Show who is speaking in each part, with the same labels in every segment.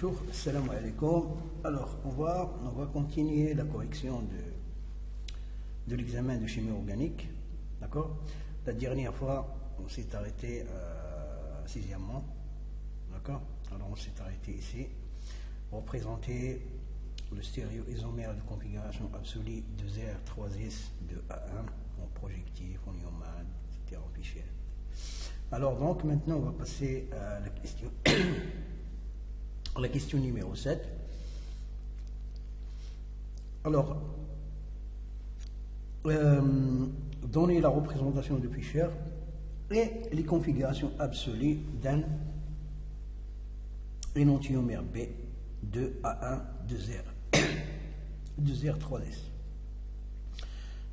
Speaker 1: Bonjour, salam alaikum. Alors, on va continuer la correction de l'examen de chimie organique. D'accord? La dernière fois, on s'est arrêté sixièmement. D'accord? Alors, on s'est arrêté ici. Représenter le stéréoisomère de configuration absolue de R 3S de A1 en projectif, en Newman, etc. en fichier. Alors, donc, maintenant, on va passer à la question. La question numéro 7. Alors, donner la représentation de Fischer et les configurations absolues d'un énantiomère B de A1 de R, de R3S.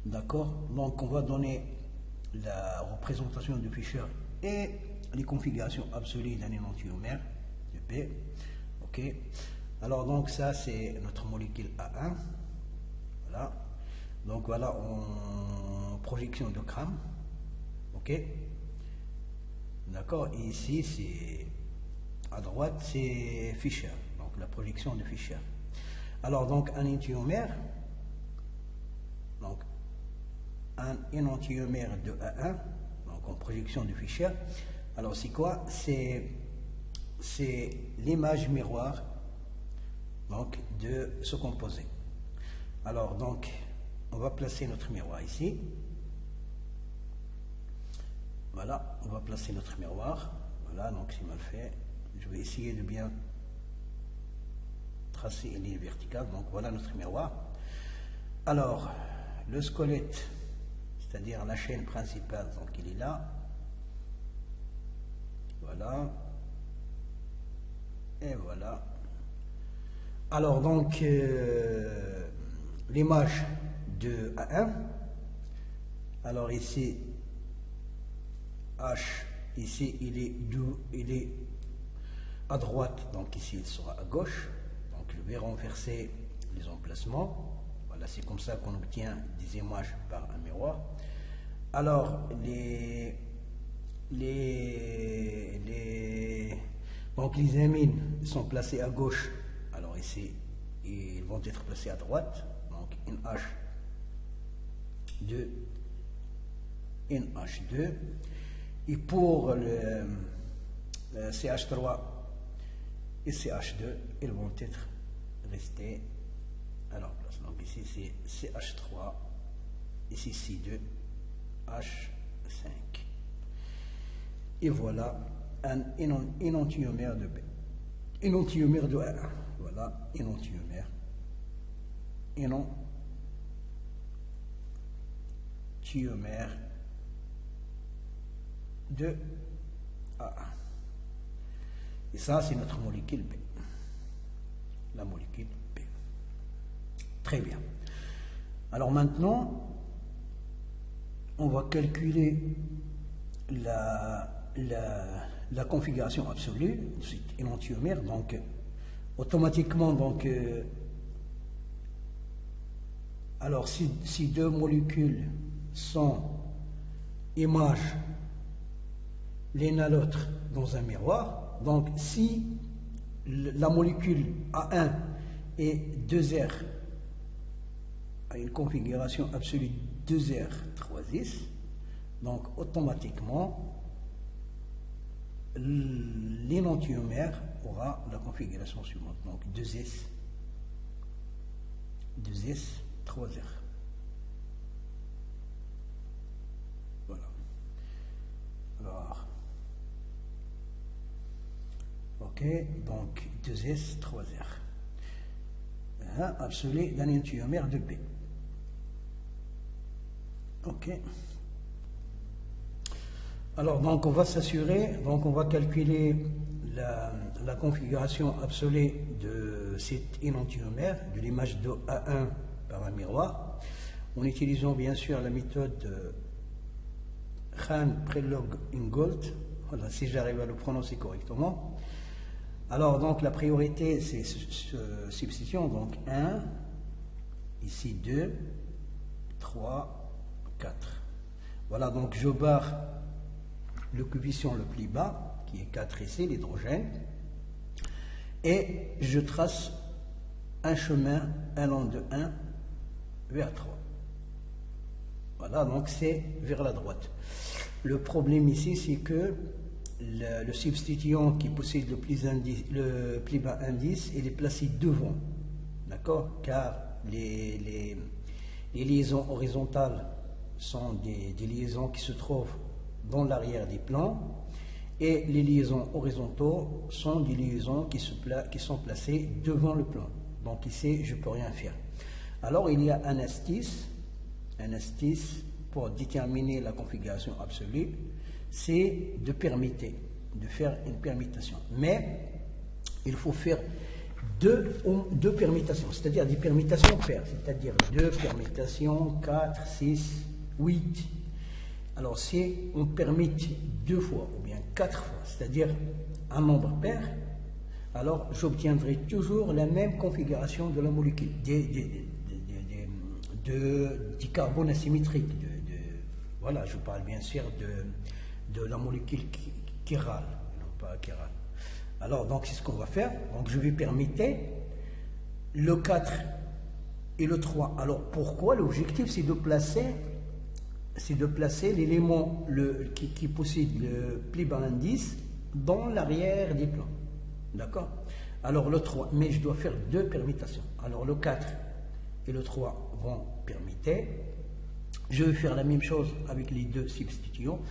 Speaker 1: D'accord? Donc, on va donner la représentation de Fischer et les configurations absolues d'un énantiomère de B. Ok, alors donc ça c'est notre molécule A1, voilà, donc voilà en projection de Cram, ok, d'accord, et ici c'est à droite c'est Fischer, donc la projection de Fischer. Alors donc un énantiomère, donc un énantiomère de A1, donc en projection de Fischer, alors c'est quoi? C'est l'image miroir donc, de ce composé. Alors, donc, on va placer notre miroir ici. Voilà, on va placer notre miroir. Voilà, donc c'est mal fait. Je vais essayer de bien tracer une ligne verticale. Donc, voilà notre miroir. Alors, le squelette, c'est-à-dire la chaîne principale, donc il est là. Voilà. Et voilà. Alors donc l'image de A1. Alors ici H, ici il est à droite, donc ici il sera à gauche. Donc je vais renverser les emplacements. Voilà, c'est comme ça qu'on obtient des images par un miroir. Alors donc les amines sont placés à gauche, alors ici ils vont être placés à droite, donc une H2, une H2, et pour le CH3 et CH2, ils vont être restés à leur place. Donc ici c'est CH3, ici C2, H5. Et voilà un énantiomère de B. Énantiomère de A1. Voilà, énantiomère. Énantiomère de A1. Et ça, c'est notre molécule B. La molécule B. Très bien. Alors maintenant, on va calculer la configuration absolue de cet énantiomère. Donc automatiquement, donc alors si deux molécules sont images l'une à l'autre dans un miroir, donc si la molécule A1 et 2R a une configuration absolue 2R 3S, donc automatiquement l'énantiomère aura la configuration suivante, donc 2S 3R. Voilà. Alors, ok, donc 2S 3R. Absolu d'un énantiomère de B. Ok. Alors, donc, on va s'assurer, donc, on va calculer la configuration absolue de cet énantiomère, de l'image de A1 par un miroir, en utilisant bien sûr la méthode Hahn-Prelog-Ingold. Voilà, si j'arrive à le prononcer correctement. Alors, donc, la priorité, c'est substitution, donc 1, ici 2, 3, 4. Voilà, donc je barre le coefficient le plus bas, qui est 4 ici, l'hydrogène. et je trace un chemin allant de 1 vers 3. Voilà, donc c'est vers la droite. Le problème ici, c'est que le substituant qui possède le plus bas indice, il est placé devant, d'accord, car les liaisons horizontales sont des liaisons qui se trouvent dans l'arrière des plans, et les liaisons horizontaux sont des liaisons qui sont placées devant le plan. Donc ici, je ne peux rien faire. Alors il y a un astuce pour déterminer la configuration absolue, c'est de faire une permutation. Mais il faut faire deux permutations, c'est-à-dire des permutations paires, c'est-à-dire 2 permutations, 4, 6, 8. Alors si on permute 2 fois ou bien 4 fois, c'est-à-dire un nombre pair, alors j'obtiendrai toujours la même configuration de la molécule, du carbone asymétrique. Voilà, je parle bien sûr de la molécule chirale, non pas chirale. Alors, donc, c'est ce qu'on va faire. Donc, je vais permuter le 4 et le 3. Alors, pourquoi? L'objectif, c'est de placer l'élément qui possède le plus bas indice dans l'arrière des plans. D'accord? Alors, le 3, mais je dois faire 2 permutations. Alors, le 4 et le 3 vont permuter. Je vais faire la même chose avec les 2 substituants.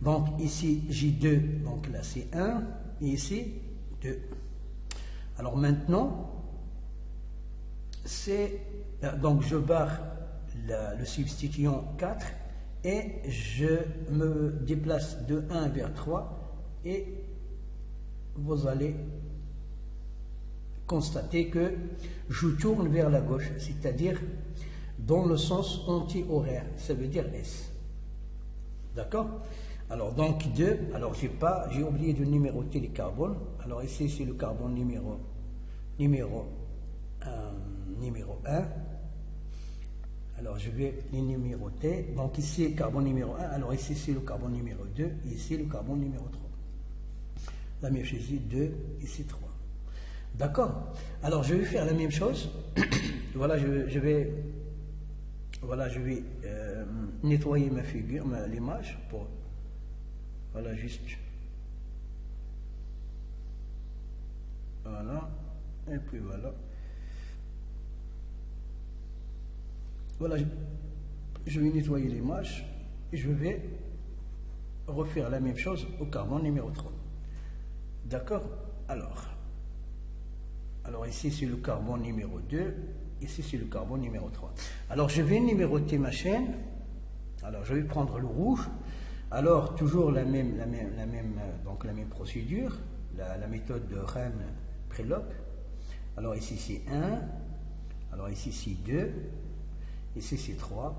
Speaker 1: Donc, ici, j'ai 2, donc là, c'est 1. Et ici, 2. Alors maintenant, donc je barre le substituant 4 et je me déplace de 1 vers 3 et vous allez constater que je tourne vers la gauche, c'est-à-dire dans le sens anti-horaire, ça veut dire S. D'accord? Alors, donc 2, alors j'ai oublié de numéroter les carbones. Alors ici, c'est le carbone numéro 1. Alors, je vais les numéroter. Donc ici, carbone numéro 1. Alors ici, c'est le carbone numéro 2. Et ici, le carbone numéro 3. La même chose, 2, ici 3. D'accord? Alors, je vais faire la même chose. Voilà, je vais nettoyer ma figure, l'image pour... Voilà, juste. Voilà. Et puis voilà. Voilà, je vais nettoyer l'image et je vais refaire la même chose au carbone numéro 3. D'accord? Alors ici c'est le carbone numéro 2, ici c'est le carbone numéro 3. Alors je vais numéroter ma chaîne. Alors je vais prendre le rouge. Alors, toujours la même procédure, la méthode de Rem-Prelop. Alors ici c'est 1, alors ici c'est 2, ici c'est 3,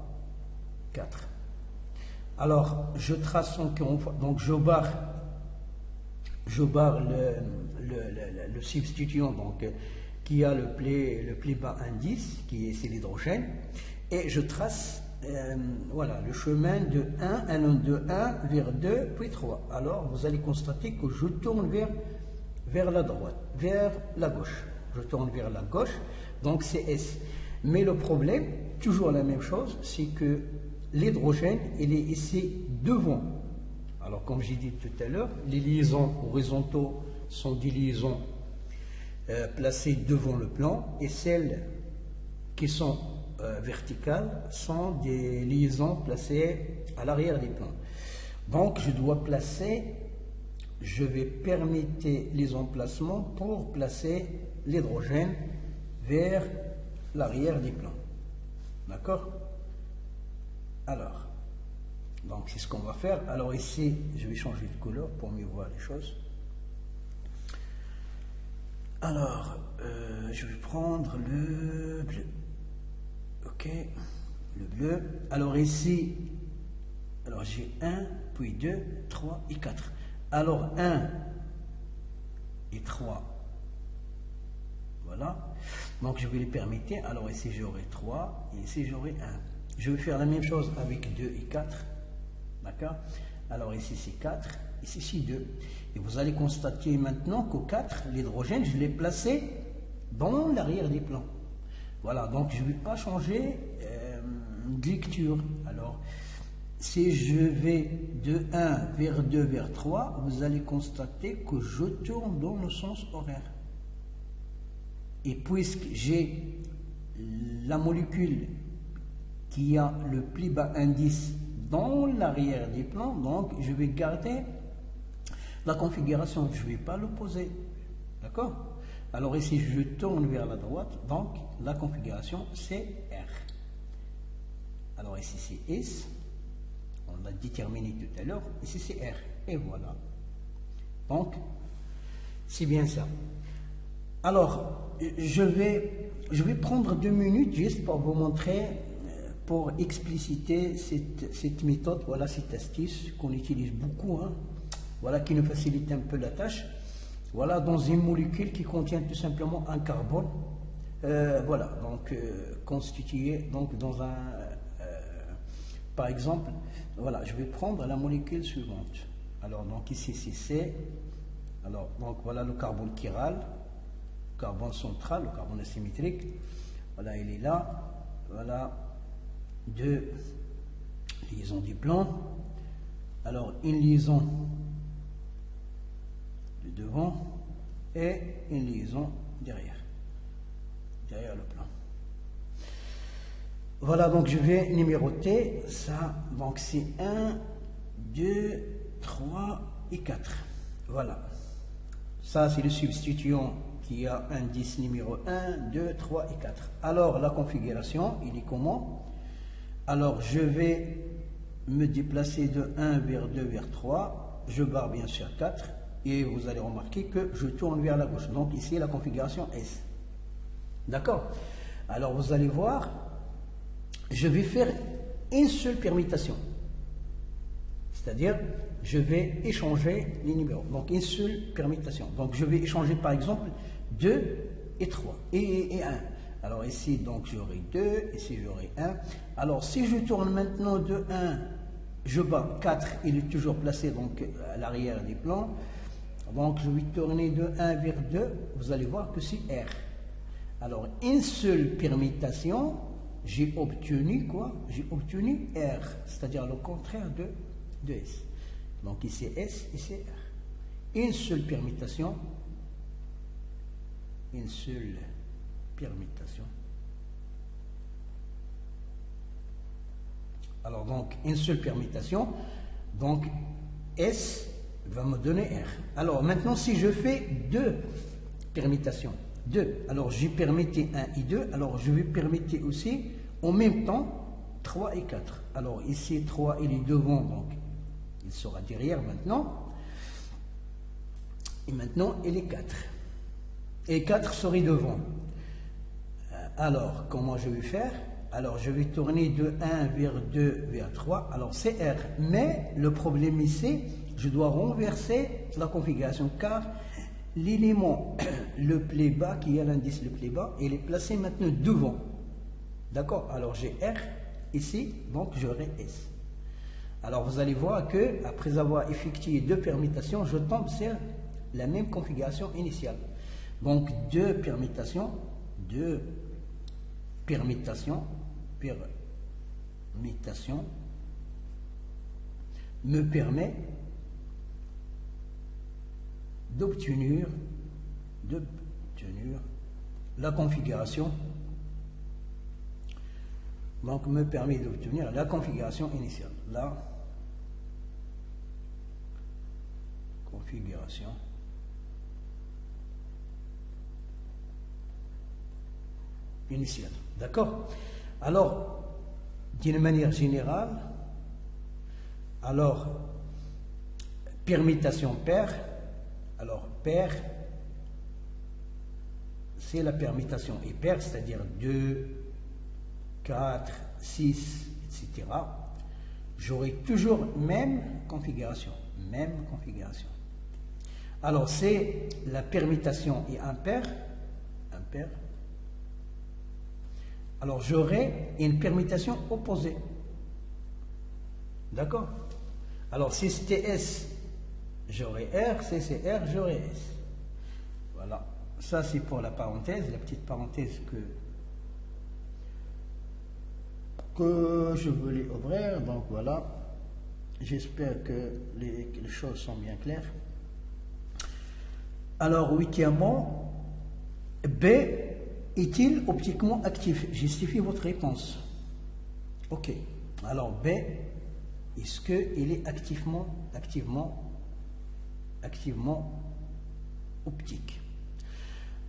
Speaker 1: 4. Alors, je trace encore une fois, donc je barre le substituant donc, qui a le plus bas indice, c'est l'hydrogène, et je trace voilà, le chemin de 1 vers 2, puis 3. Alors, vous allez constater que je tourne vers la droite, vers la gauche. Je tourne vers la gauche, donc c'est S. Mais le problème, toujours la même chose, c'est que l'hydrogène, il est ici devant. Alors, comme j'ai dit tout à l'heure, les liaisons horizontaux sont des liaisons placées devant le plan, et celles qui sont verticales sont des liaisons placées à l'arrière des plans. Donc je vais permettre les emplacements pour placer l'hydrogène vers l'arrière des plans. D'accord? Alors, donc c'est ce qu'on va faire. Alors ici, je vais changer de couleur pour mieux voir les choses. Alors, je vais prendre le bleu. Ok, le bleu. Alors ici, alors j'ai 1, puis 2, 3 et 4. Alors 1 et 3, voilà. Donc je vais les permettre. Alors ici j'aurai 3 et ici j'aurai 1. Je vais faire la même chose avec 2 et 4. D'accord? Alors ici c'est 4 ici c'est 2. Et vous allez constater maintenant qu'au 4, l'hydrogène, je l'ai placé dans l'arrière des plans. Voilà, donc je ne vais pas changer de lecture. Alors, si je vais de 1 vers 2 vers 3, vous allez constater que je tourne dans le sens horaire. Et puisque j'ai la molécule qui a le plus bas indice dans l'arrière des plans, donc je vais garder la configuration, je ne vais pas l'opposer. D'accord? Alors ici, je tourne vers la droite, donc la configuration c'est R. Alors ici c'est S, on l'a déterminé tout à l'heure, ici c'est R, et voilà. Donc, c'est bien ça. Alors, je vais prendre 2 minutes juste pour vous montrer, pour expliciter cette méthode, voilà cette astuce qu'on utilise beaucoup, hein, voilà, qui nous facilite un peu la tâche. Voilà, dans une molécule qui contient tout simplement un carbone, voilà, donc constitué donc dans un, par exemple, voilà, je vais prendre la molécule suivante. Alors donc ici c'est C. Alors donc voilà le carbone chiral, le carbone central, le carbone asymétrique. Voilà, il est là. Voilà 2 liaisons du plan. Alors une liaison de devant et une liaison derrière le plan. Voilà, donc je vais numéroter ça. Donc c'est 1, 2, 3 et 4. Voilà. Ça, c'est le substituant qui a indice numéro 1, 2, 3 et 4. Alors, la configuration, il est comment? Alors, je vais me déplacer de 1 vers 2 vers 3. Je barre bien sûr 4. Et vous allez remarquer que je tourne vers la gauche. Donc, ici, la configuration S. D'accord? Alors, vous allez voir, je vais faire une seule permutation. C'est-à-dire, je vais échanger les numéros. Donc, une seule permutation. Donc, je vais échanger, par exemple, 2 et 3 et 1. Alors, ici, donc, j'aurai 2, ici, j'aurai 1. Alors, si je tourne maintenant de 1, je bats 4, il est toujours placé donc, à l'arrière des plans. Donc, je vais tourner de 1 vers 2. Vous allez voir que c'est R. Alors, une seule permutation, j'ai obtenu quoi? J'ai obtenu R, c'est-à-dire le contraire de S. Donc ici S, ici R. Une seule permutation. Une seule permutation. Alors donc, une seule permutation. Donc S va me donner R. Alors maintenant, si je fais 2 permutations, 2, alors j'ai permuté 1 et 2, alors je vais permuter aussi en même temps 3 et 4. Alors ici 3 il est devant, donc il sera derrière maintenant. Et maintenant il est 4. Et 4 serait devant. Alors comment je vais faire? Alors je vais tourner de 1 vers 2 vers 3. Alors c'est R. Mais le problème ici, je dois renverser la configuration car l'élément le plus bas, qui a l'indice le plus bas, il est placé maintenant devant. D'accord? Alors j'ai R ici, donc j'aurai S. Alors vous allez voir que après avoir effectué 2 permutations, je tombe sur la même configuration initiale. Donc 2 permutations me permet d'obtenir la configuration. Donc me permet d'obtenir la configuration initiale. La configuration initiale. D'accord? Alors, d'une manière générale, alors, permutation paire. Alors, paire, c'est la permutation impaire, c'est-à-dire 2, 4, 6, etc. J'aurai toujours même configuration. Alors, c'est la permutation et impaire. Alors, j'aurai une permutation opposée. D'accord? Alors, si c'était S, j'aurai R, C c'est R, j'aurai S. Voilà, ça c'est pour la parenthèse, la petite parenthèse que je voulais ouvrir. Donc voilà, j'espère que les choses sont bien claires. Alors, huitièmement, B est-il optiquement actif? Justifie votre réponse. Ok. Alors, B, est-ce qu'il est activement optique?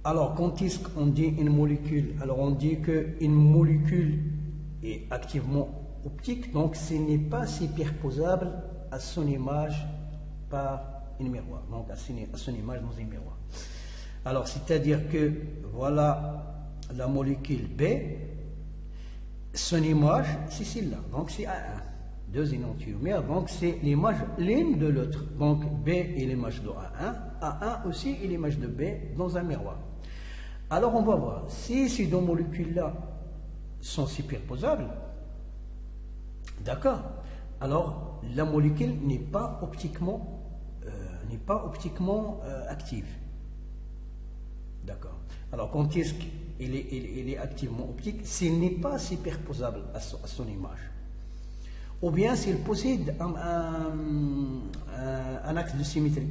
Speaker 1: Alors, quand est-ce qu'on dit une molécule? Alors, on dit qu'une molécule est activement optique, donc ce n'est pas superposable à son image par un miroir, donc à son image dans un miroir. Alors, c'est-à-dire que voilà la molécule B, son image, c'est celle-là, donc c'est A1, deux énantiomères, donc c'est l'image l'une de l'autre. Donc B est l'image de A1, A1 aussi est l'image de B dans un miroir. Alors, on va voir, si ces deux molécules-là sont superposables, d'accord, alors la molécule n'est pas optiquement active. D'accord. Alors, quand est-ce qu'il est activement optique? S'il n'est pas superposable à son image. Ou bien s'il possède un axe de symétrie.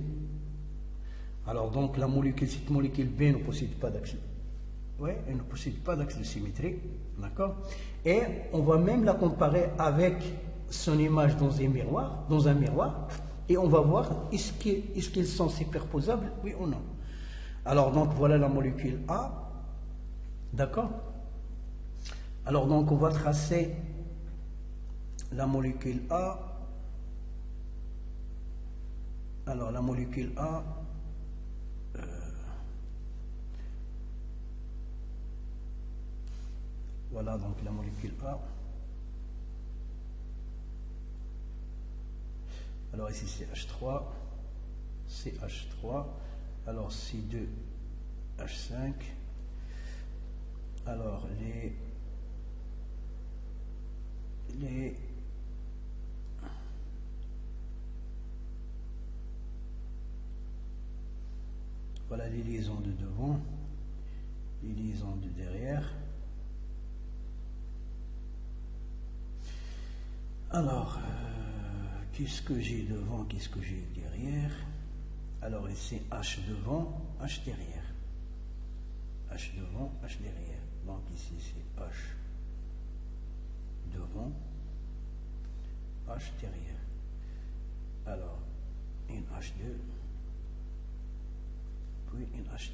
Speaker 1: Alors, donc, cette molécule B ne possède pas d'axe. Oui, elle ne possède pas d'axe de symétrie. D'accord. Et on va même la comparer avec son image dans un miroir. Et on va voir, est-ce qu'ils sont superposables, oui ou non. Alors, donc, voilà la molécule A. D'accord. Alors, donc, on va tracer la molécule A. Alors, la molécule A, voilà, donc, la molécule A. Alors ici c'est H3, CH3, alors C2, H5, alors voilà les liaisons de devant, les liaisons de derrière. Alors, qu'est-ce que j'ai devant, qu'est-ce que j'ai derrière? Alors ici, H devant, H derrière. H devant, H derrière. Donc ici, c'est H devant, H derrière. Alors, une H2, puis une H2.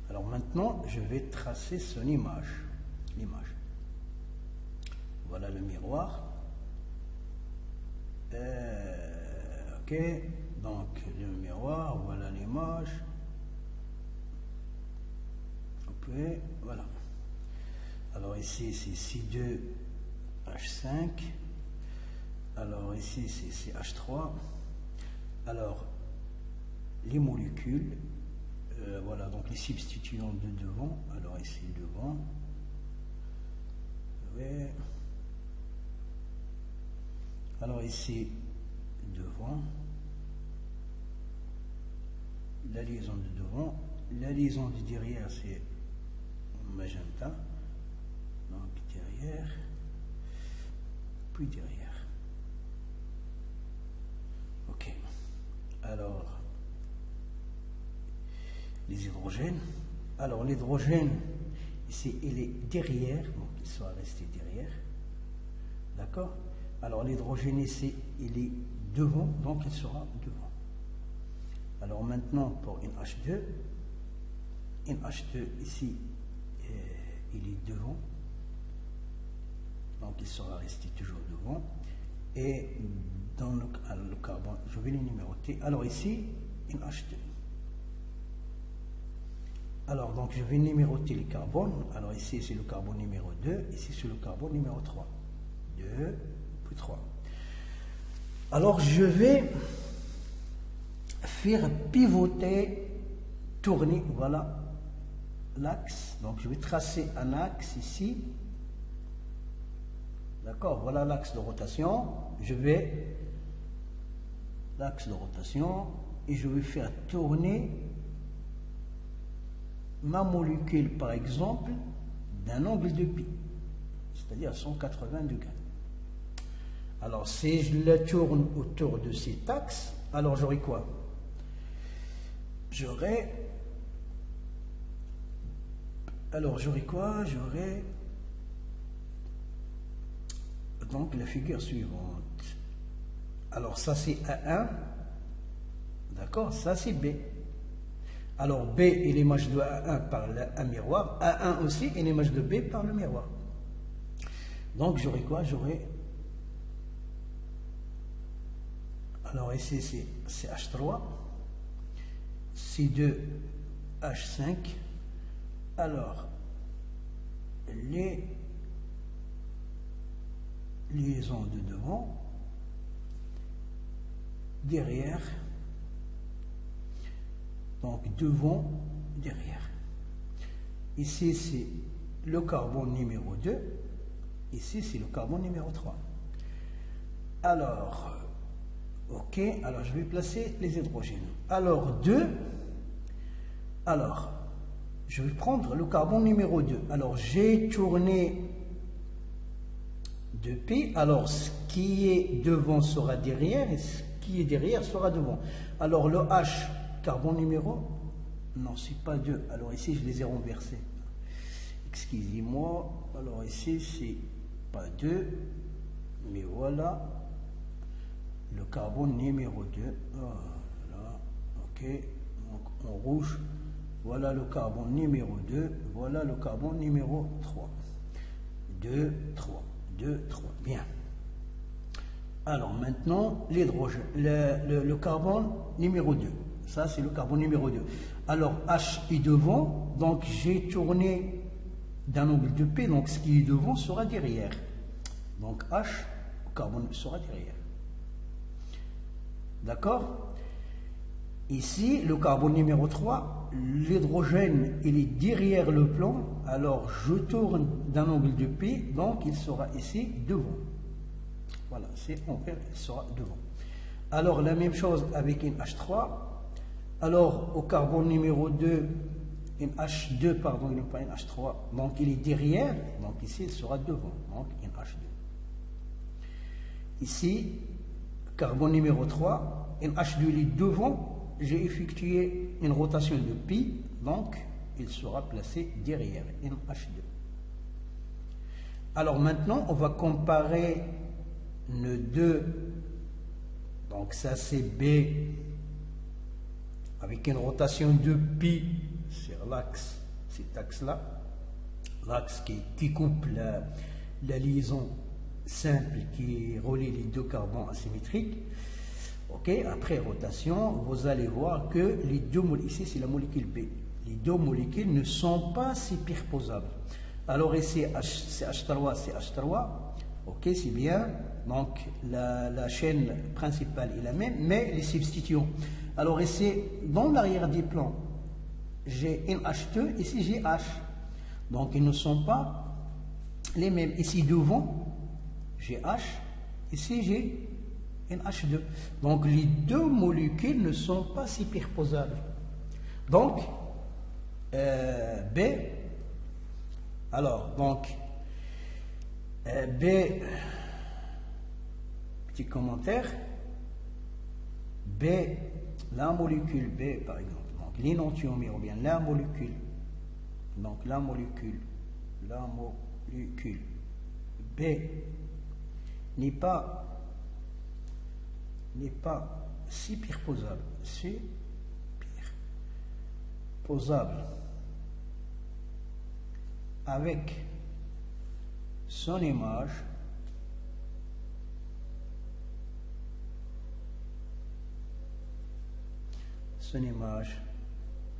Speaker 1: Alors maintenant, je vais tracer son image. L'image. Voilà le miroir. Ok, donc le miroir, voilà l'image. Ok, voilà. Alors ici c'est C2, H5. Alors ici c'est H3. Alors les molécules, voilà, donc les substituants de devant. Alors ici devant. Ouais. Alors ici, devant, la liaison de devant, la liaison de derrière, c'est magenta, donc derrière, puis derrière. Ok. Alors, les hydrogènes. Alors, l'hydrogène, ici, il est derrière, donc il sera resté derrière. D'accord? Alors l'hydrogène ici, il est devant, donc il sera devant. Alors maintenant pour une H2 ici, il est devant, donc il sera resté toujours devant. Et dans le carbone, je vais les numéroter. Alors ici, une H2. Alors donc je vais numéroter les carbones. Alors ici c'est le carbone numéro 2, ici c'est le carbone numéro 3. 2, 3. Alors je vais faire pivoter, tourner, voilà l'axe. Donc je vais tracer un axe ici. D'accord, voilà l'axe de rotation. Je vais l'axe de rotation et je vais faire tourner ma molécule, par exemple, d'un angle de pi, c'est-à-dire à 180 degrés. Alors, si je la tourne autour de cet axe, alors j'aurai quoi? J'aurai quoi? J'aurai donc la figure suivante. Alors, ça c'est A1, d'accord? Ça c'est B. Alors, B est l'image de A1 par un miroir, A1 aussi est l'image de B par le miroir. Donc, j'aurai quoi? J'aurai. Alors, ici c'est H3, C2, H5. Alors, les liaisons de devant, derrière, donc devant, derrière. Ici, c'est le carbone numéro 2, ici, c'est le carbone numéro 3. Alors, ok, alors je vais placer les hydrogènes. Alors, 2, alors, je vais prendre le carbone numéro 2. Alors, j'ai tourné de pi. Alors, ce qui est devant sera derrière et ce qui est derrière sera devant. Alors, le H, carbone numéro, non, c'est pas 2. Alors, ici, je les ai renversés. Excusez-moi. Alors, ici, c'est pas 2. Mais voilà. Le carbone numéro 2. Voilà. Ok. Donc, en rouge. Voilà le carbone numéro 2, voilà le carbone numéro 3. 2, 3, 2, 3. Bien. Alors maintenant, l'hydrogène, le carbone numéro 2. Ça, c'est le carbone numéro 2. Alors, H est devant, donc j'ai tourné d'un angle de P, donc ce qui est devant sera derrière. Donc H, carbone sera derrière. D'accord? Ici, le carbone numéro 3, l'hydrogène, il est derrière le plan, alors je tourne d'un angle de P, donc il sera ici devant. Voilà, c'est envers, il sera devant. Alors, la même chose avec une H3. Alors, au carbone numéro 2, une H2, pardon, il n'est pas une H3, donc il est derrière, donc ici, il sera devant, donc une H2. Ici, carbone numéro 3, une H2, il est devant. J'ai effectué une rotation de pi, donc il sera placé derrière une H2. Alors maintenant, on va comparer nos deux. Donc ça c'est B avec une rotation de pi sur l'axe, cet axe-là, l'axe qui coupe la liaison simple qui relie les deux carbones asymétriques. Ok, après rotation, vous allez voir que les deux molécules, ici c'est la molécule B, les deux molécules ne sont pas superposables. Alors ici c'est H3, c'est H3, ok, c'est bien, donc la chaîne principale est la même, mais les substitutions. Alors ici, dans l'arrière des plans, j'ai une H2, ici j'ai H, donc ils ne sont pas les mêmes. Ici devant, j'ai H, ici j'ai H2. Donc les deux molécules ne sont pas superposables. Donc B, alors donc B, petit commentaire, B, la molécule B par exemple, donc l'énantiomère ou bien la molécule, donc la molécule B n'est pas superposable, superposable avec son image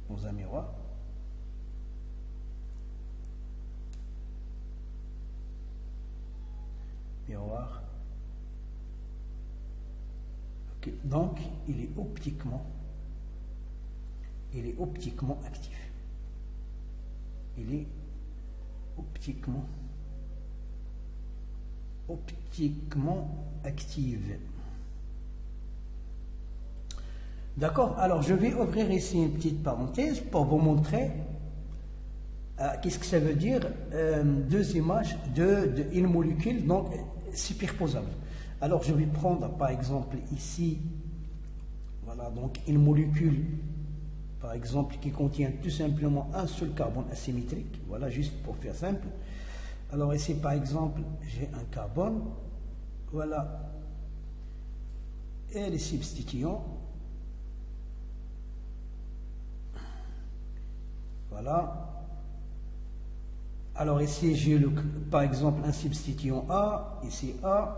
Speaker 1: dans un miroir. Okay. Donc il est optiquement actif. Il est optiquement active. D'accord? Alors, je vais ouvrir ici une petite parenthèse pour vous montrer qu'est-ce que ça veut dire deux images une molécule donc superposable. Alors, je vais prendre par exemple ici, voilà, donc une molécule, par exemple, qui contient tout simplement un seul carbone asymétrique. Voilà, juste pour faire simple. Alors, ici, par exemple, j'ai un carbone. Voilà. Et les substituants. Voilà. Alors ici, j'ai par exemple un substituant A, ici A,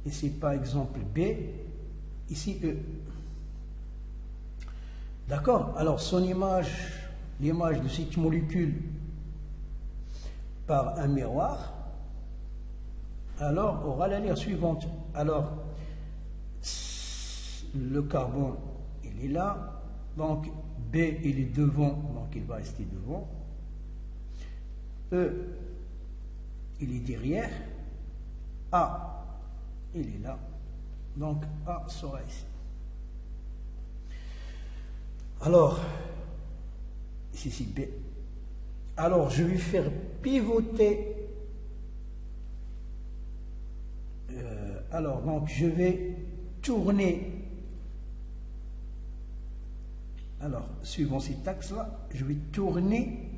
Speaker 1: ici par exemple B, ici E. D'accord? Alors son image, l'image de cette molécule par un miroir, alors aura la ligne suivante. Alors, le carbone, il est là, donc B, il est devant, donc il va rester devant. E, il est derrière. A, il est là. Donc A sera ici. Alors, ici c'est B. Alors, je vais faire pivoter. Alors, donc, je vais tourner. Alors, suivant cet axe-là, je vais tourner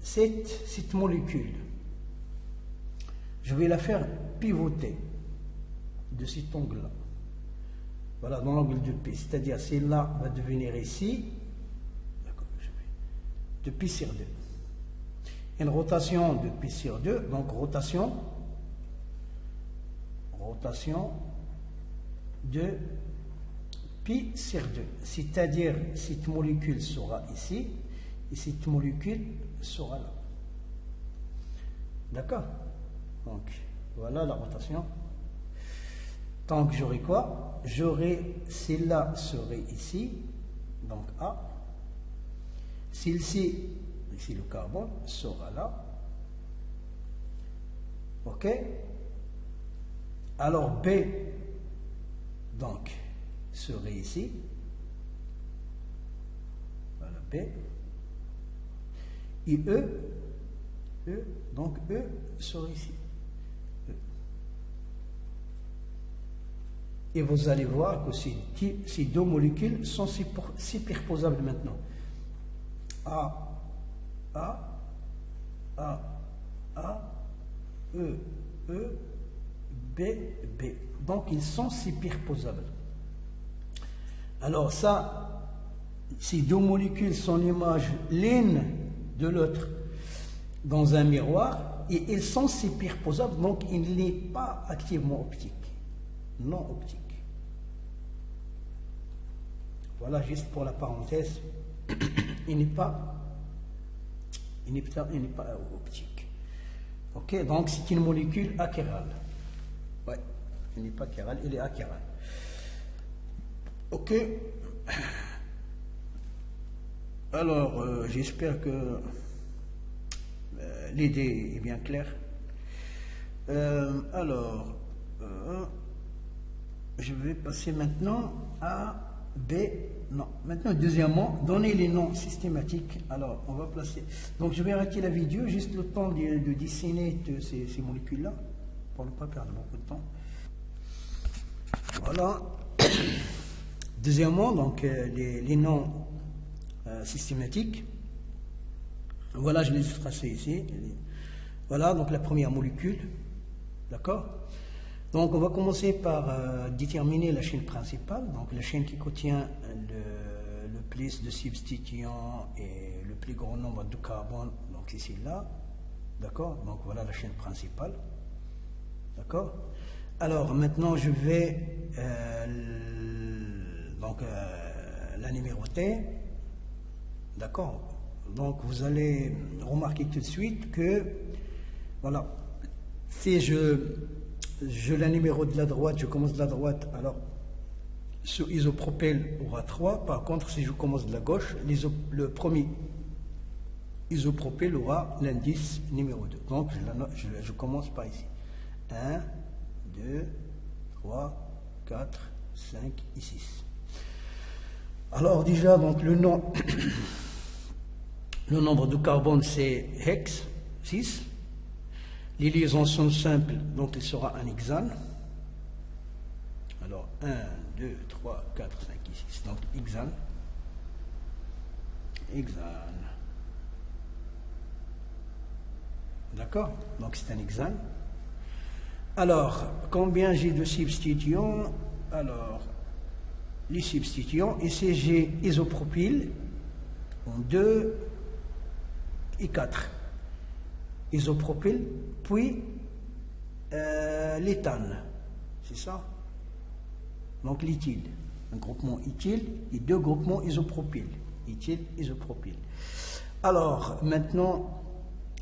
Speaker 1: cette molécule. Je vais la faire pivoter de cet angle-là. Voilà, dans l'angle de P. C'est-à-dire, celle-là va devenir ici. D'accord, je vais de Pi sur 2. Une rotation de Pi sur 2, donc rotation de Pi sur 2. C'est-à-dire, cette molécule sera ici. Et cette molécule sera là. D'accord? Donc, voilà la rotation. Donc, j'aurai quoi? J'aurai, celle-là serait ici, donc A. Celle-ci, ici le carbone, sera là. OK? Alors, B, donc, serait ici. Voilà, B. Et donc E sera ici. E. Et vous allez voir que ces deux molécules sont superposables maintenant. A, E, B, B. Donc ils sont superposables. Alors ça, ces deux molécules sont l'image l'une de l'autre dans un miroir et ils sont superposables, donc il n'est pas activement optique, non optique. Voilà, juste pour la parenthèse, il n'est pas optique. Ok, donc c'est une molécule achirale. Ouais, il n'est pas chiral, il est achiral. Ok. Alors, j'espère que l'idée est bien claire. Je vais passer maintenant à B. Non, maintenant, deuxièmement, donner les noms systématiques. Alors, on va placer. Donc, je vais arrêter la vidéo, juste le temps de dessiner ces molécules-là, pour ne pas perdre beaucoup de temps. Voilà. Deuxièmement, donc, les noms systématiques. Voilà, je les ai tracés ici. Voilà, donc la première molécule. D'accord? Donc, on va commencer par déterminer la chaîne principale, donc la chaîne qui contient le plus de substituants et le plus grand nombre de carbone, donc ici là. D'accord? Donc, voilà la chaîne principale. D'accord? Alors, maintenant, je vais la numéroter. D'accord? Donc, vous allez remarquer tout de suite que, voilà, si je la numéro de la droite, je commence de la droite, alors ce isopropyl aura 3. Par contre, si je commence de la gauche, le premier isopropyl aura l'indice numéro 2. Donc, je commence par ici. 1, 2, 3, 4, 5 et 6. Alors déjà, donc le nombre de carbone c'est hex, 6. Les liaisons sont simples, donc il sera un hexane. Alors 1, 2, 3, 4, 5 et 6, donc hexane. Hexane. D'accord? Donc c'est un hexane. Alors, combien j'ai de substituants? Alors, les substituants, ici j'ai isopropyl en 2 et 4. Isopropyl, puis l'éthane, c'est ça? Donc l'éthyle, un groupement éthyle et 2 groupements isopropyl. Éthyle, isopropyl. Alors, maintenant,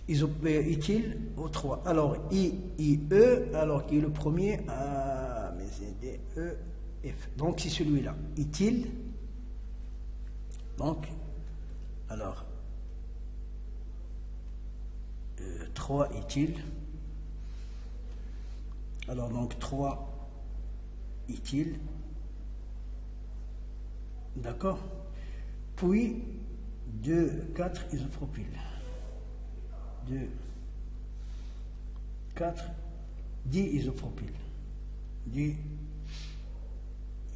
Speaker 1: éthyle au 3. Alors, IE, alors qui est le premier, mais c'est D, E, F. Donc, c'est celui-là. Éthyle. Donc, alors, 3 éthyle. Alors, donc, 3 éthyle. D'accord? Puis 2, 4 isopropyl. 2, 4, 10 isopropyl. 10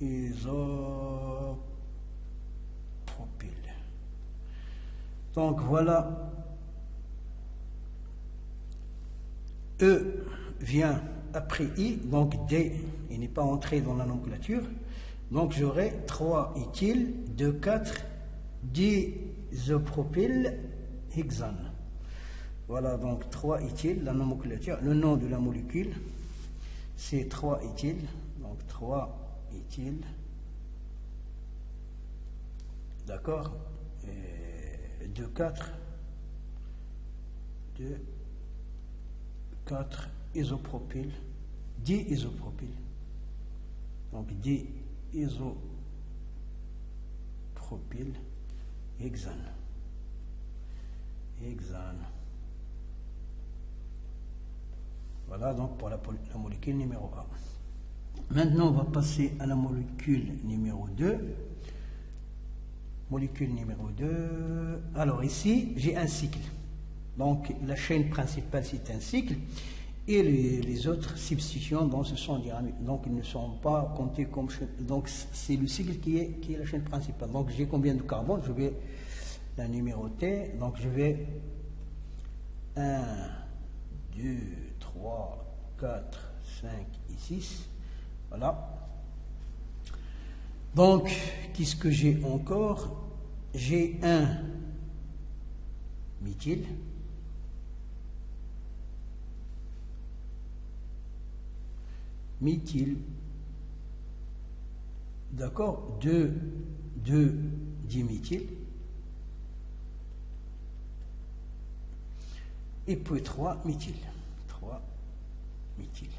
Speaker 1: isopropyl. Donc voilà. E vient après I, donc D, il n'est pas entré dans la nomenclature. Donc j'aurai 3 éthyle, 2, 4, d'isopropyl hexane. Voilà donc 3 éthyle, la nomenclature, le nom de la molécule, c'est 3 éthyle, donc 3 éthyle, d'accord, 2, 4, 2, 4 isopropyl, 10 isopropyl, donc 10 isopropyl hexane. Hexane. Voilà donc pour la molécule numéro 1. Maintenant, on va passer à la molécule numéro 2. Molécule numéro 2. Alors ici, j'ai un cycle. Donc la chaîne principale, c'est un cycle. Et les autres substitutions, donc, ce sont des amis. Donc ils ne sont pas comptés comme chaîne. Donc c'est le cycle qui est la chaîne principale. Donc j'ai combien de carbone? Je vais la numéroter. Donc je vais 1, 2, 3, 4, 5 et 6. Voilà. Donc, qu'est-ce que j'ai encore? J'ai un méthyle. Méthyle. D'accord? 2 diméthyle. Et puis 3 méthyle. 3 méthyle.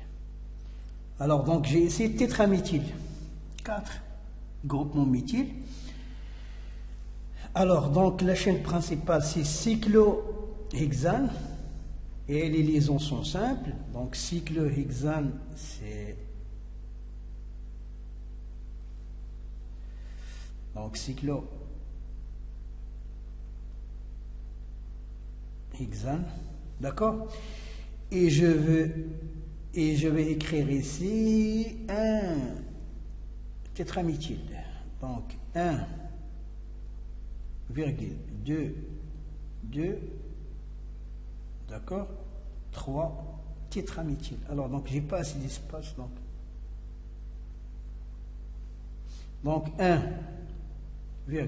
Speaker 1: Alors, donc, j'ai essayé tétraméthyle. 4 groupements méthyle. Alors, donc, la chaîne principale, c'est cyclohexane. Et les liaisons sont simples. Donc, cyclohexane, c'est... Donc, cyclohexane. D'accord? Et je vais écrire ici un tétraméthyle. Donc 1, 2, d'accord, 3 tétraméthyle. Alors donc j'ai pas assez d'espace, donc 1, 2,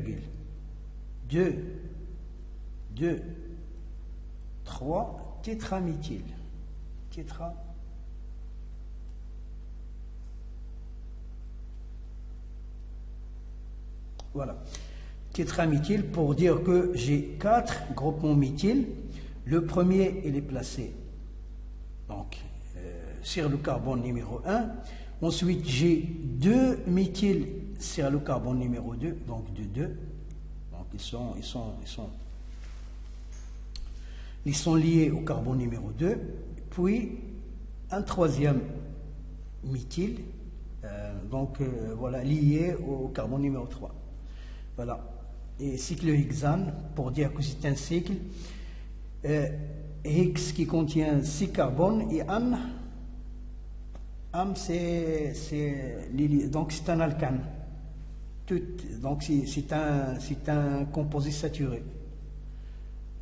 Speaker 1: 3 tétraméthyle. Voilà. Tétraméthyle pour dire que j'ai 4 groupements méthyle. Le premier, il est placé donc, sur le carbone numéro 1. Ensuite, j'ai 2 méthyl sur le carbone numéro 2, donc de 2. Donc, ils sont liés au carbone numéro 2. Puis, un troisième méthyle Voilà, lié au carbone numéro 3. Voilà. Et cyclohexane, pour dire que c'est un cycle, X qui contient 6 carbones et am c'est un alcane. Donc c'est un composé saturé.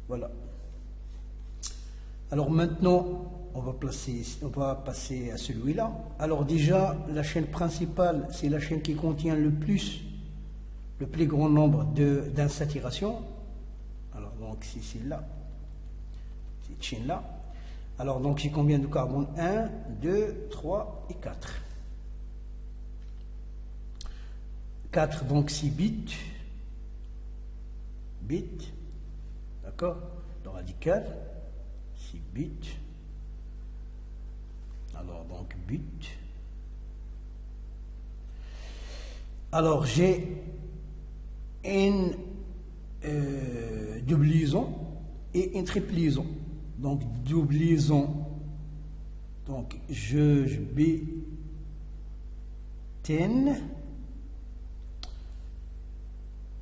Speaker 1: Voilà. Alors maintenant, on va passer à celui-là. Alors déjà, la chaîne principale, c'est la chaîne qui contient le plus grand nombre d'insaturations. Alors donc c'est celle-là, cette chaîne-là. Alors donc j'ai combien de carbone? 1, 2, 3 et 4. 4, donc 6 bits. D'accord? Le radical, 6 bits. Alors donc but. Alors j'ai une double liaison et une triple liaison. Donc double liaison, donc je B10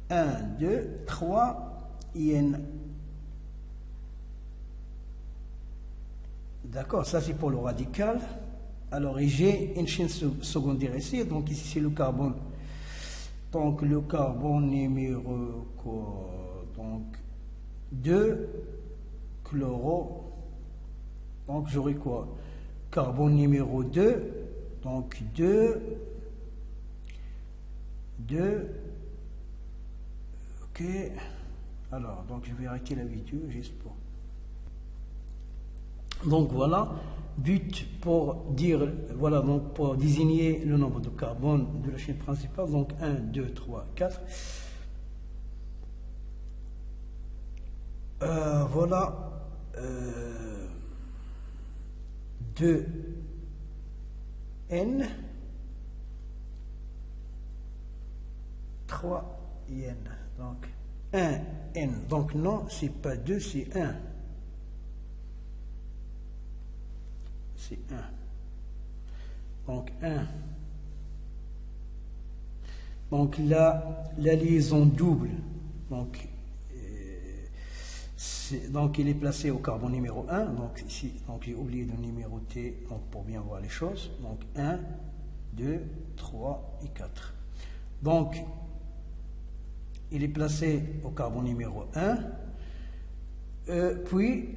Speaker 1: 1, 2, 3 IN. D'accord, ça c'est pour le radical. Alors j'ai une chaîne secondaire ici, donc ici c'est le carbone. Donc le carbone numéro quoi? Donc 2 chloro. Donc j'aurai quoi? Carbone numéro 2. Donc 2. Ok. Alors, donc je vais arrêter la vidéo juste pour. Donc voilà, but pour dire, voilà, donc pour désigner le nombre de carbone de la chaîne principale, donc 1, 2, 3, 4. Voilà, 2 N, 3 N, donc 1 N, donc non, c'est pas 2, c'est 1. C'est 1. Donc 1. Donc là, la liaison double, donc il est placé au carbone numéro 1. Donc ici, donc j'ai oublié de numéroter donc pour bien voir les choses. Donc 1, 2, 3 et 4. Donc il est placé au carbone numéro 1. Puis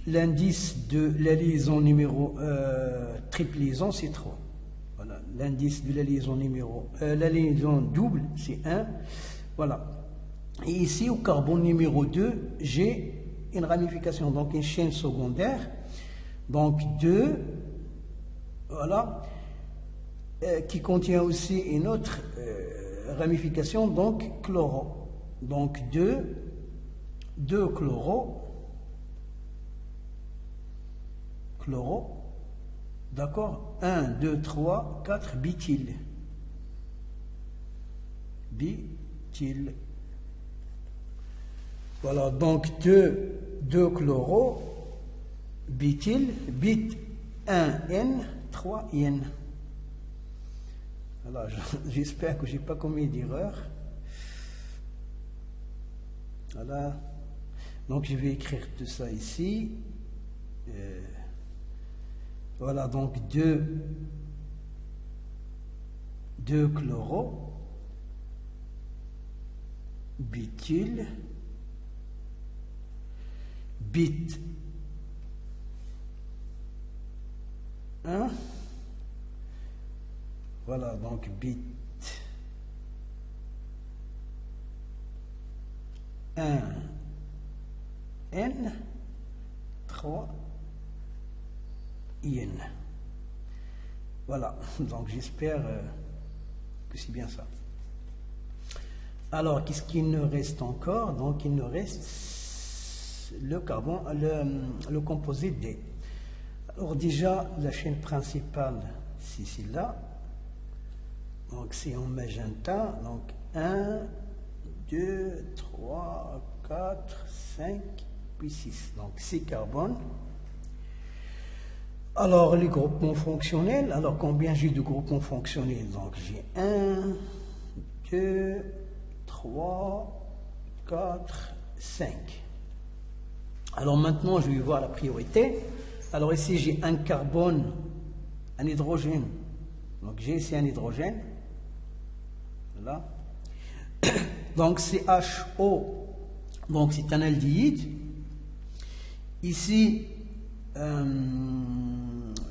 Speaker 1: l'indice de la liaison numéro triple liaison, c'est 3. Voilà, l'indice de la liaison la liaison double, c'est 1. Voilà. Et ici, au carbone numéro 2, j'ai une ramification, donc une chaîne secondaire. Donc 2, voilà, qui contient aussi une autre ramification, donc chloro. Donc 2 chloro, d'accord, 1, 2, 3, 4, butyl. Voilà, donc 2 chloro, butyl, bit 1 N, 3 N. Voilà, j'espère que je n'ai pas commis d'erreur. Voilà, donc je vais écrire tout ça ici. Voilà, donc 2 chloro, butyl, bit 1. Voilà, donc bit 1 N, 3 IN. Voilà, donc j'espère que c'est bien ça. Alors, qu'est-ce qu'il nous reste encore? Donc, il nous reste le carbone, le composé D. Alors, déjà, la chaîne principale, c'est celle-là. Donc, c'est en magenta. Donc, 1, 2, 3, 4, 5, puis 6. Donc, 6 carbones. Alors, les groupements fonctionnels, alors combien j'ai de groupements fonctionnels? Donc, j'ai 1, 2, 3, 4, 5. Alors maintenant, je vais voir la priorité. Alors ici, j'ai un carbone, un hydrogène. Donc j'ai ici un hydrogène. Voilà. Donc CHO, donc c'est un aldéhyde. Ici,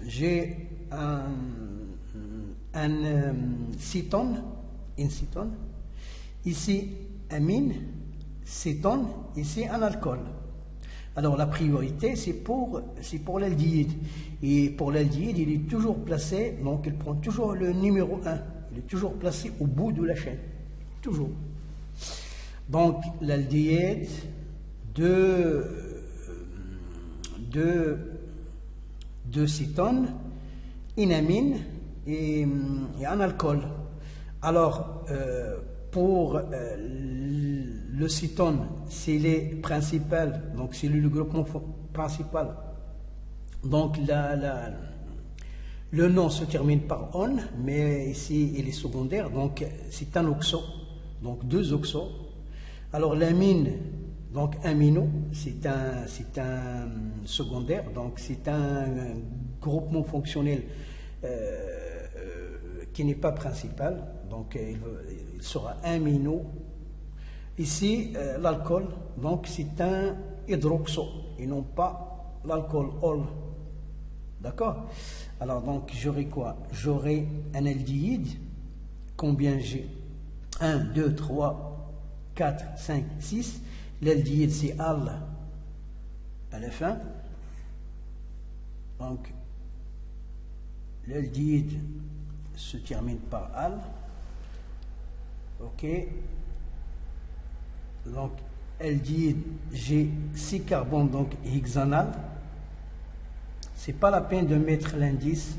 Speaker 1: j'ai un cétone, une cétone. Ici, amine, cétone, ici un alcool. Alors la priorité, c'est pour l'aldéhyde. Et pour l'aldéhyde, il est toujours placé, donc il prend toujours le numéro 1. Il est toujours placé au bout de la chaîne. Toujours. Donc l'aldéhyde, deux cétones, une amine et un alcool. Alors, pour le cétone, c'est les principales, donc c'est le groupement principal. Donc le nom se termine par on, mais ici il est secondaire, donc c'est un oxo, donc 2 oxos. Alors l'amine, donc amino, c'est un secondaire, donc c'est un groupement fonctionnel qui n'est pas principal, donc il sera amino. Ici, l'alcool, donc c'est un hydroxo, et non pas l'alcool ol. D'accord? Alors, donc, j'aurai quoi? J'aurai un aldéhyde. Combien j'ai? 1, 2, 3, 4, 5, 6. L'aldéhyde, c'est al à la fin. Donc, l'aldéhyde se termine par al. OK. Donc, aldéhyde, j'ai 6 carbones, donc hexanal. C'est pas la peine de mettre l'indice,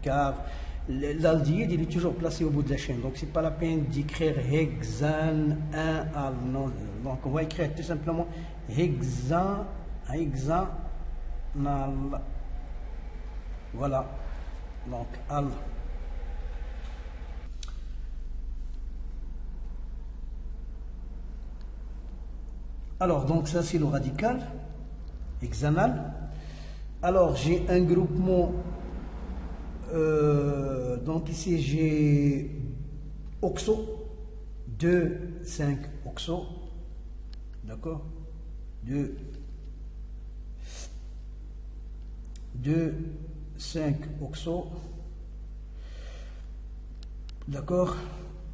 Speaker 1: car l'aldéhyde, il est toujours placé au bout de la chaîne. Donc, c'est pas la peine d'écrire hexan 1 al. Non. Donc, on va écrire tout simplement hexanal. Voilà. Donc, al. Alors, donc ça c'est le radical hexanal. Alors, j'ai un groupement, donc ici j'ai oxo, 2, 5 oxo, d'accord, 2, 5 oxo, d'accord.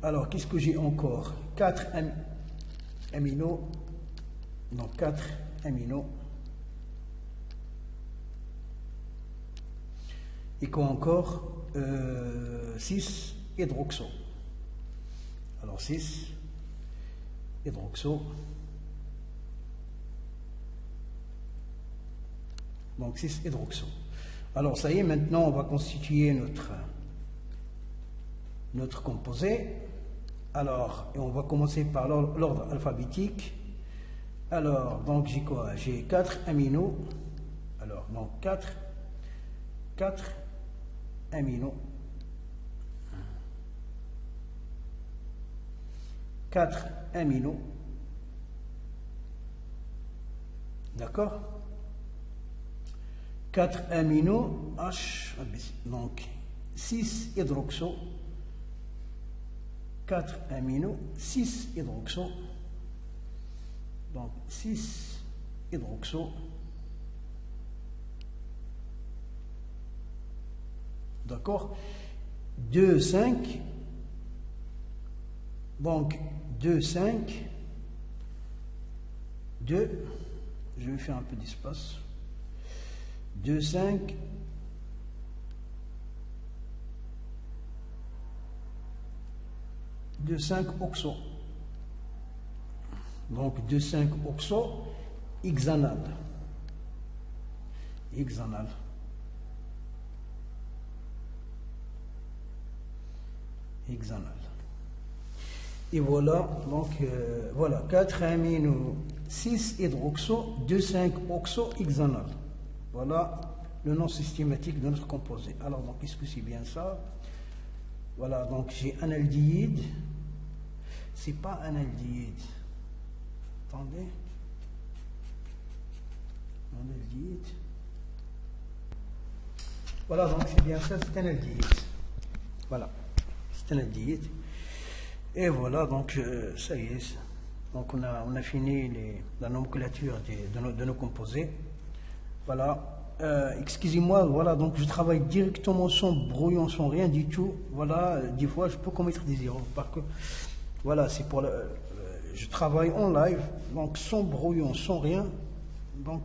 Speaker 1: Alors, qu'est-ce que j'ai encore? 4 amino. Donc 4 amino. Et quoi encore? 6 hydroxo. Alors 6 hydroxo. Donc 6 hydroxo. Alors ça y est, maintenant on va constituer notre composé. Alors, et on va commencer par l'ordre alphabétique. Alors, donc j'ai quoi? J'ai 4 aminos. Alors, donc 4 aminos. 4 aminos. D'accord? 4 aminos, H, donc 6 hydroxo. 4 aminos, 6 hydroxo. Donc 6 hydroxo. D'accord? 2, 5. Donc 2, 5. 2. Je vais faire un peu d'espace. 2, 5. 2, 5 oxo. Donc 2, 5 oxo hexanal. Hexanal. Hexanal. Et voilà, donc voilà, 4 amino, 6 hydroxo, 2, 5 oxo hexanal. Voilà le nom systématique de notre composé. Alors, donc, est-ce que c'est bien ça? Voilà, donc j'ai un aldéhyde. C'est pas un aldéhyde. Attendez. Un aldéhyde. Voilà, donc c'est bien ça, c'est un aldéhyde. Voilà, c'est un aldéhyde. Et voilà, donc ça y est. Donc on a fini la nomenclature de nos composés. Voilà. Excusez-moi, voilà, donc je travaille directement sans brouillon, sans rien du tout. Voilà, des fois je peux commettre des erreurs parce que voilà, c'est pour je travaille en live, donc sans brouillon, sans rien. Donc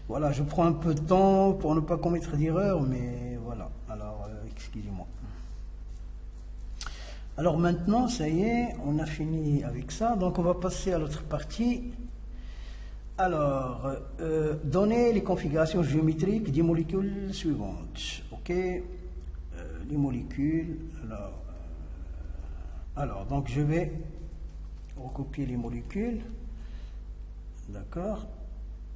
Speaker 1: voilà, je prends un peu de temps pour ne pas commettre d'erreurs, mais voilà. Alors excusez-moi. Alors maintenant, ça y est, on a fini avec ça. Donc on va passer à l'autre partie. Alors, donner les configurations géométriques des molécules suivantes. Ok, les molécules. Alors, donc je vais recopier les molécules. D'accord.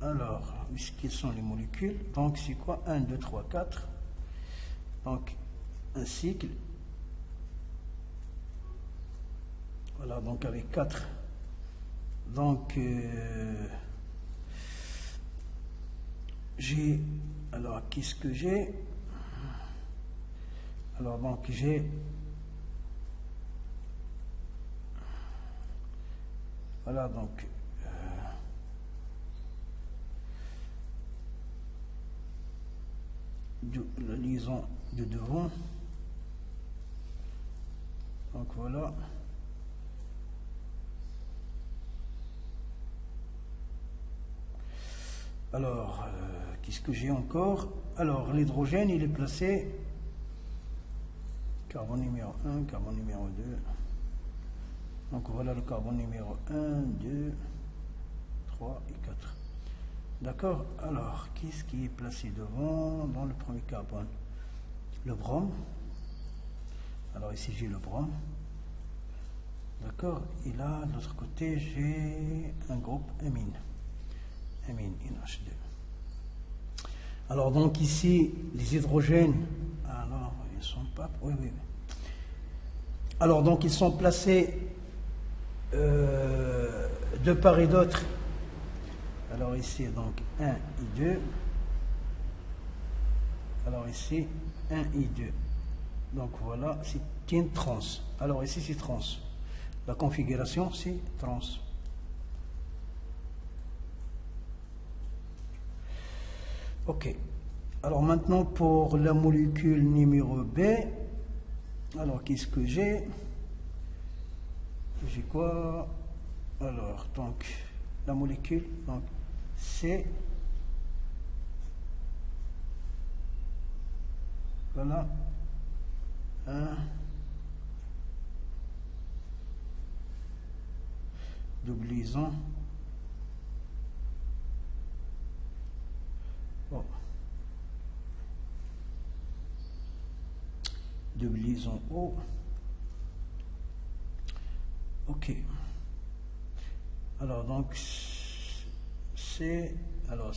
Speaker 1: Alors, quelles sont les molécules? Donc, c'est quoi? 1, 2, 3, 4. Donc, un cycle. Voilà, donc avec 4. Donc, j'ai, alors qu'est-ce que j'ai? Alors donc j'ai voilà donc la liaison de devant, donc voilà. Alors, qu'est-ce que j'ai encore? Alors, l'hydrogène, il est placé carbone numéro 1, carbone numéro 2. Donc, voilà le carbone numéro 1, 2, 3 et 4. D'accord? Alors, qu'est-ce qui est placé devant dans le premier carbone? Le brome. Alors, ici, j'ai le brome. D'accord? Et là, de l'autre côté, j'ai un groupe amine. Amine, NH2. Alors donc ici, les hydrogènes, alors ils sont pas, oui. Alors donc ils sont placés de part et d'autre. Alors ici donc 1 et 2. Alors ici 1 et 2. Donc voilà, c'est une trans. Alors ici c'est trans. La configuration c'est trans. Ok, alors maintenant pour la molécule numéro B, alors qu'est-ce que j'ai? J'ai quoi? Alors, donc, la molécule, donc, c'est, voilà, double liaison. Double liaison O. Ok. Alors donc c'est alors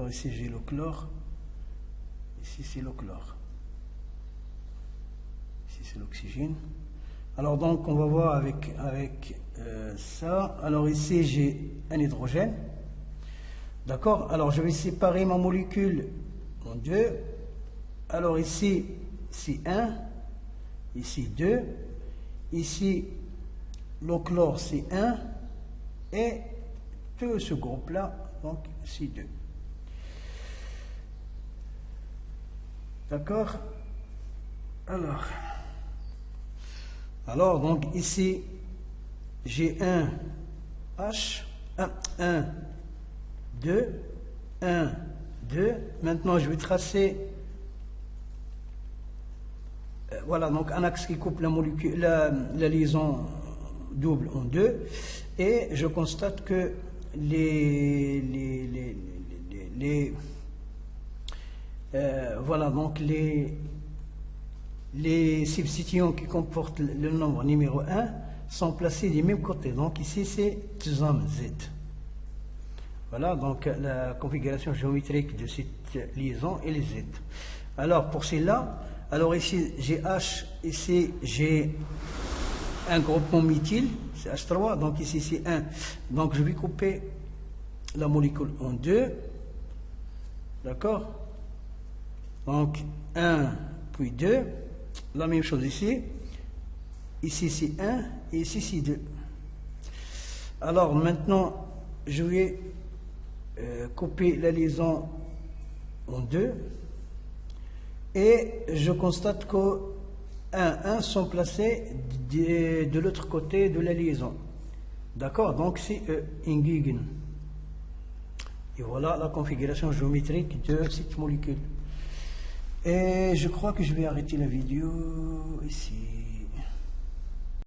Speaker 1: ici j'ai le chlore, ici c'est le chlore, ici c'est l'oxygène. Alors donc on va voir avec ça. Alors ici j'ai un hydrogène. D'accord. Alors je vais séparer ma molécule en deux. Alors ici c'est 1, ici 2, ici le chlore c'est 1 et tout ce groupe là donc c'est 2. D'accord. Alors donc ici j'ai un H, 1, 2, 1, 2. Maintenant je vais tracer voilà donc un axe qui coupe la molécule, la liaison double en deux, et je constate que voilà donc les substituants qui comportent le nombre numéro 1 sont placés du même côté. Donc ici c'est zusammen Z. Voilà, donc la configuration géométrique de cette liaison et les Z. Alors pour celle-là, alors ici j'ai H, ici j'ai un groupement méthyle, c'est H3, donc ici c'est 1. Donc je vais couper la molécule en deux, d'accord? Donc 1 puis 2, la même chose ici. Ici c'est 1 et ici c'est 2. Alors maintenant je vais couper la liaison en deux et je constate que 1 sont placés de l'autre côté de la liaison. D'accord? Donc c'est hingegen. Et voilà la configuration géométrique de cette molécule. Et je crois que je vais arrêter la vidéo ici.